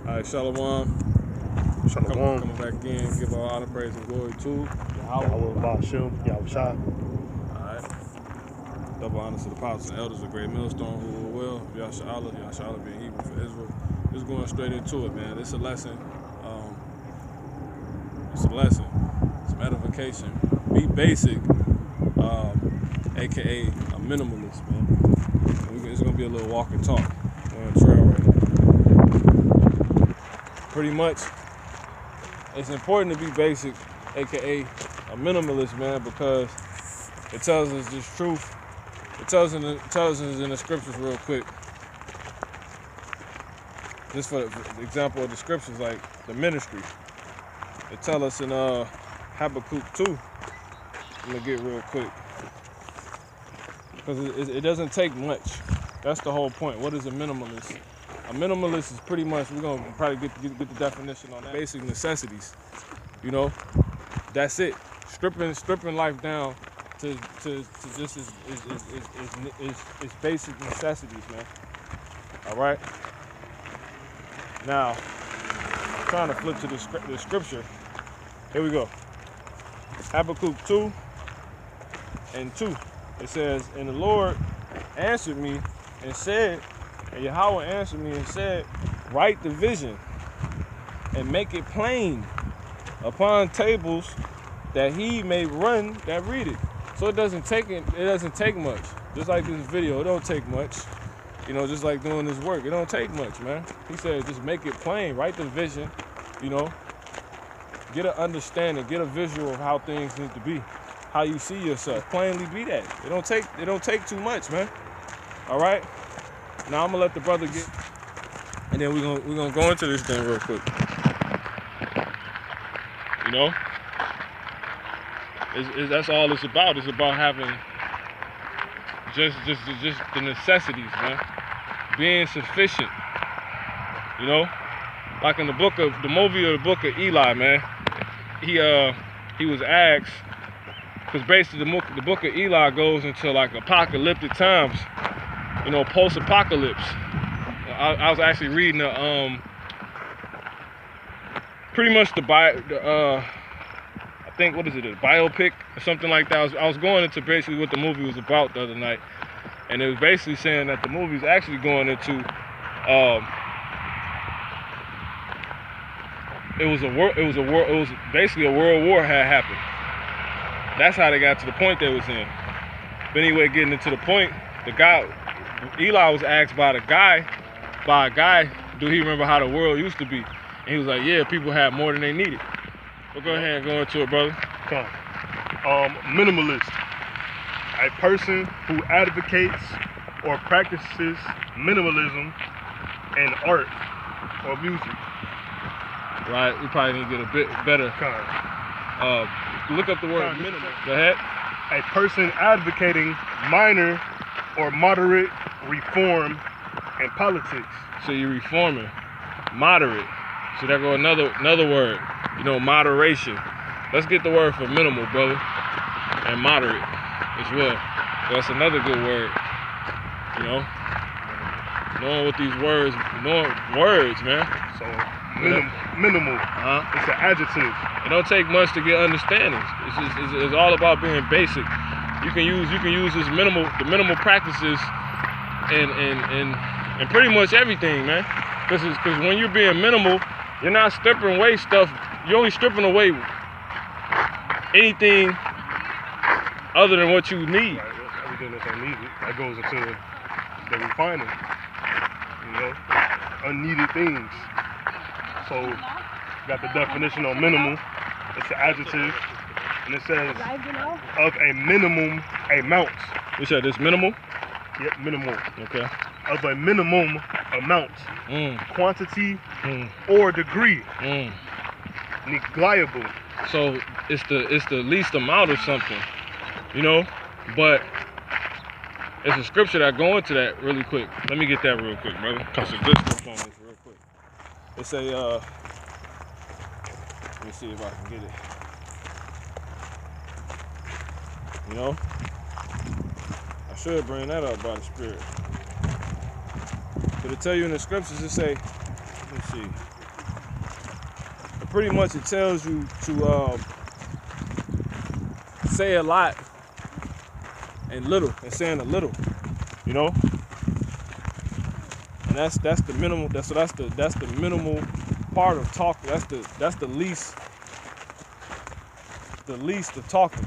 All right, Shalom. Shalom. Coming back in, give all honor, praise, and glory to Yahweh Bashim, Yahweh Shai. Alright. Double honors to the apostles and elders of Great Millstone who were well. Yahshua being Hebrew for Israel. Just going straight into it, man. It's a lesson. Some edification. Be basic, aka a minimalist, man. It's gonna be a little walk and talk. We're on trail right now. Pretty much, it's important to be basic, aka a minimalist, man, because it tells us this truth. It tells us in the scriptures real quick. Just for the example of the scriptures, like the ministry. It tells us in Habakkuk 2. I'm gonna get real quick. Because it doesn't take much. That's the whole point. What is a minimalist? A minimalist is pretty much, we're gonna probably get the definition on that. Basic necessities. You know, that's it. Stripping life down to just is basic necessities, man. All right. Now, I'm trying to flip to the scripture. Here we go. Habakkuk 2 and 2. It says, "And the Lord answered me and said, and Yahweh answered me and said, write the vision and make it plain upon tables that he may run that read it." So it doesn't take much. Just like this video, it don't take much. You know, just like doing this work, it don't take much, man. He said, just make it plain, write the vision, you know, get an understanding, get a visual of how things need to be, how you see yourself. Plainly be that. It don't take too much, man. All right. Now I'm gonna let the brother get, and then we're gonna go into this thing real quick. You know, that's all it's about. It's about having just the necessities, man. Being sufficient. You know, like in the book of Eli, man. He was asked, because basically the book of Eli goes into like apocalyptic times. You know, post-apocalypse. I was actually reading pretty much I think, what is it, a biopic or something like that. I was going into basically what the movie was about the other night, and it was basically saying that the movie is actually going into it was basically a world war had happened. That's how they got to the point they was in. But anyway, getting into the point, Eli was asked by a guy, do he remember how the world used to be? And he was like, yeah, people had more than they needed. Well, go ahead and go into it, brother. Okay. Minimalist. A person who advocates or practices minimalism in art or music. Right, we probably need to get a bit better. Look up the word minimal. Go ahead. A person advocating minor or moderate reform in politics. So you're reforming. Moderate. So there go another word. You know, moderation. Let's get the word for minimal, brother. And moderate as well. That's another good word. You know? Knowing what these words, man. So minimal. It's an adjective. It don't take much to get understandings. It's all about being basic. You can use this the minimal practices and pretty much everything, man. Because when you're being minimal, you're not stripping away stuff. You're only stripping away anything other than what you need. Right, everything that's unneeded, that goes into the refining. You know, unneeded things. So, got the definition on minimal. It's an adjective, and it says of a minimum amount. You said it's minimal? Yep, minimal. Okay. Of a minimum amount, quantity or degree, negligible. So it's the least amount of something, you know. But it's a scripture that go into that really quick. Let me get that real quick, brother. Cause some good stuff on this real quick. It's a let me see if I can get it. You know, I should bring that up by the Spirit. But it tell you in the scriptures, it say, let me see. pretty much it tells you to say a lot and little, and saying a little, you know. And that's the minimal. That's the minimal part of talk. That's the least of talking,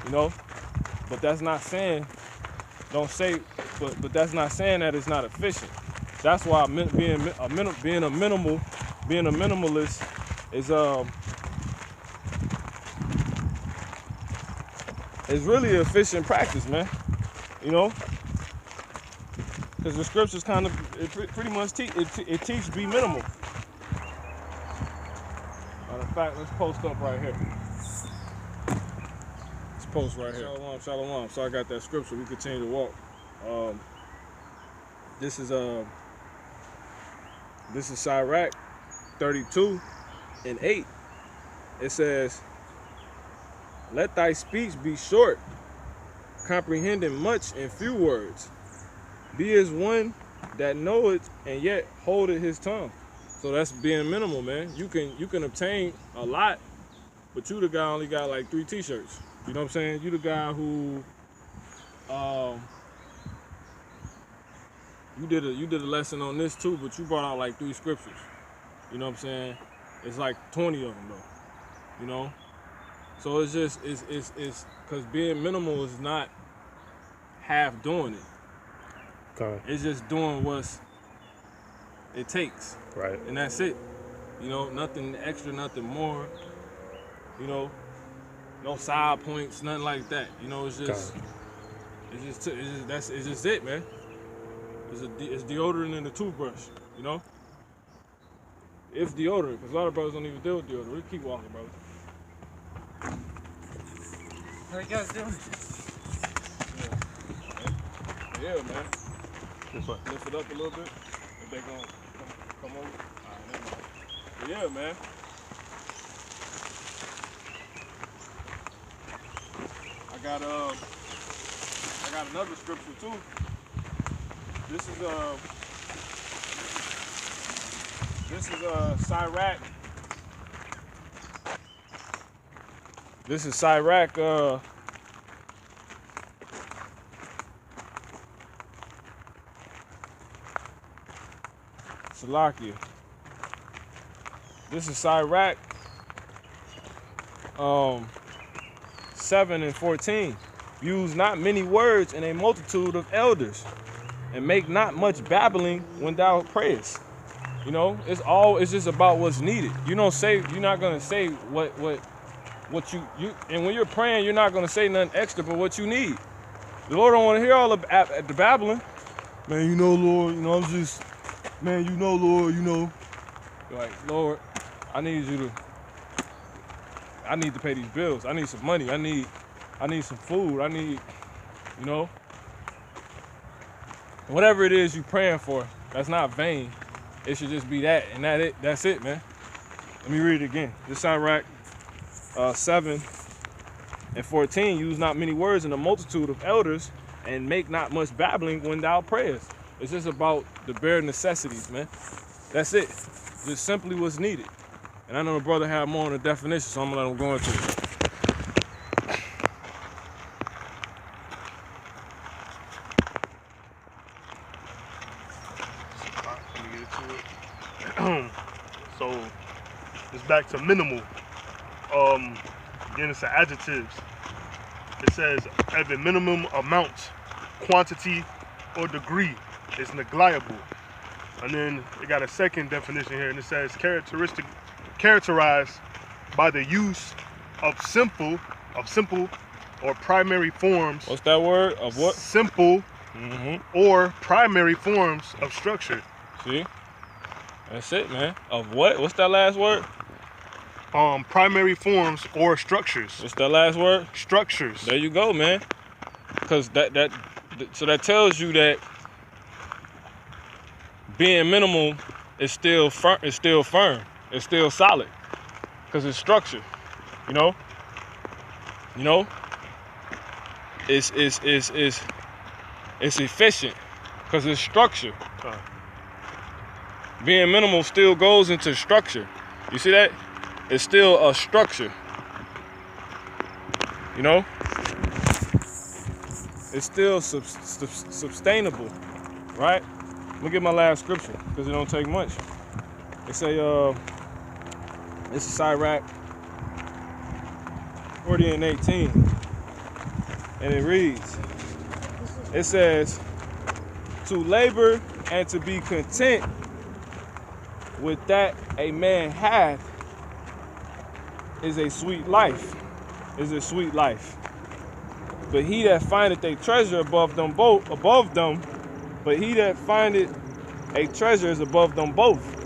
you know. But that's not saying but that's not saying that it's not efficient. That's why being a minimalist is really an efficient practice, man. You know, because the scriptures kind of pretty much it teaches be minimal. Matter of fact, let's post up right here. Let's post right here. Shalom, shalom. So I got that scripture. We continue to walk. This is Sirach 32:8. It says, "Let thy speech be short, comprehending much in few words. Be as one that knoweth and yet holdeth his tongue." So that's being minimal, man. You can obtain a lot, but you the guy only got like 3 t-shirts. You know what I'm saying? You the guy who you did a lesson on this too, but you brought out like 3 scriptures. You know what I'm saying? It's like 20 of them though. You know? So it's just it's because being minimal is not half doing it. Okay. It's just doing what it takes. Right. And that's it. You know, nothing extra, nothing more. You know, no side points, nothing like that. You know, it's just it's just it, man. It's deodorant and a toothbrush, you know? It's deodorant, because a lot of brothers don't even deal with deodorant. We keep walking, brother. How you guys doing? Yeah, man. This way. Lift it up a little bit. If they gonna come over. Alright, never mind. But yeah, man. I got another scripture too. This is Sirach. This is Sirach Salakia. This is Sirach 7:14. Use not many words in a multitude of elders, and make not much babbling when thou prayest. You know, it's just about what's needed. You're not gonna say what you and when you're praying, you're not gonna say nothing extra but what you need. The Lord don't want to hear all of the babbling. Man, you know, Lord, you know, I'm just, man, you know, Lord, you know. You're like, Lord, I need to pay these bills. I need some money. I need some food. I need, you know. Whatever it is you're praying for, that's not vain. It should just be that, and that's it, man. Let me read it again. This Sirach 7:14. Use not many words in a multitude of elders, and make not much babbling when thou prayest. It's just about the bare necessities, man. That's it. Just simply what's needed. And I know the brother had more on the definition, so I'm gonna let him go into it. So it's back to minimal. Again, it's the adjectives. It says at the minimum amount, quantity, or degree is negligible. And then it got a second definition here, and it says characterized by the use of simple or primary forms. What's that word? Of what? Simple or primary forms of structure. See? That's it, man. Of what? What's that last word? Primary forms or structures. What's that last word? Structures. There you go, man. Because so that tells you that being minimal is still firm. It's still solid. Because it's structure. You know. It's efficient. Because it's structure. Being minimal still goes into structure. You see that? it's still a structure. You know? It's still sustainable, right? Let me get my last scripture, because it don't take much. It say, this is Sirach 40 and 18. And it reads, it says, to labor and to be content with that a man hath is a sweet life, is a sweet life. But he that findeth a treasure above them, but he that findeth a treasure is above them both.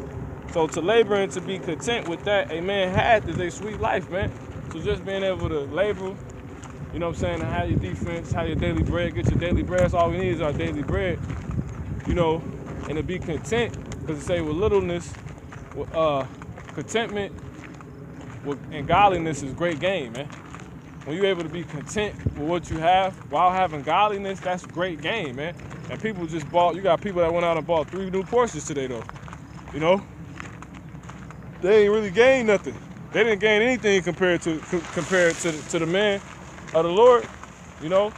So to labor and to be content with that a man hath is a sweet life, man. So just being able to labor, you know what I'm saying, and have your defense, have your daily bread, get your daily bread. That's all we need is our daily bread, you know, and to be content, because it say with littleness, with, contentment and godliness is great gain, man. When you're able to be content with what you have while having godliness, that's great gain, man. And people just bought, you got people that went out and bought 3 new Porsches today, though. You know? They ain't really gained nothing. They didn't gain anything compared to the man of the Lord, you know?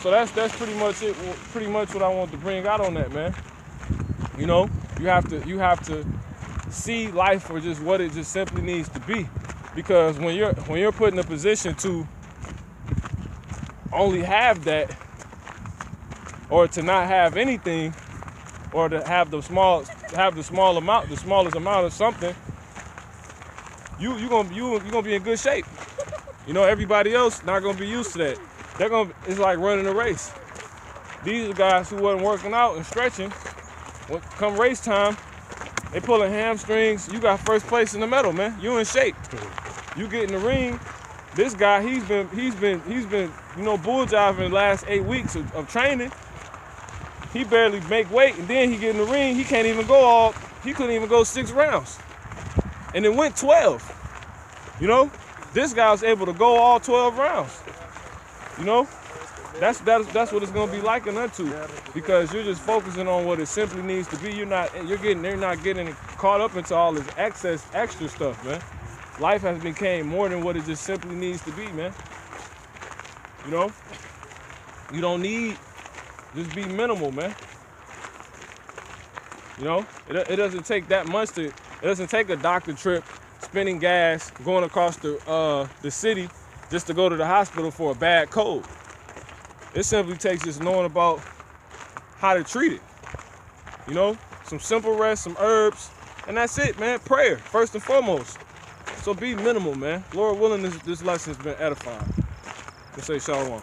So that's pretty much it, pretty much what I want to bring out on that, man. You know, you have to see life for just what it just simply needs to be. Because when you're put in a position to only have that, or to not have anything, or to have the smallest amount of something, you're gonna be in good shape. You know, everybody else not gonna be used to that. It's like running a race. These are guys who wasn't working out and stretching. Come race time, they pulling hamstrings. You got first place in the medal, man. You in shape. You get in the ring. This guy, he's been, you know, bull jiving the last 8 weeks of training. He barely make weight, and then he get in the ring. He couldn't even go 6 rounds, and it went 12. You know, this guy was able to go all 12 rounds. You know, that's what it's gonna be likened unto, because you're just focusing on what it simply needs to be. They're not getting caught up into all this extra stuff, man. Life has become more than what it just simply needs to be, man. You know, you don't need, just be minimal, man. You know, it doesn't take that much it doesn't take a doctor trip, spending gas, going across the city just to go to the hospital for a bad cold. It simply takes just knowing about how to treat it. You know, some simple rest, some herbs, and that's it, man. Prayer, first and foremost. So be minimal, man. Lord willing, this lesson's been edifying. Let's say shalom.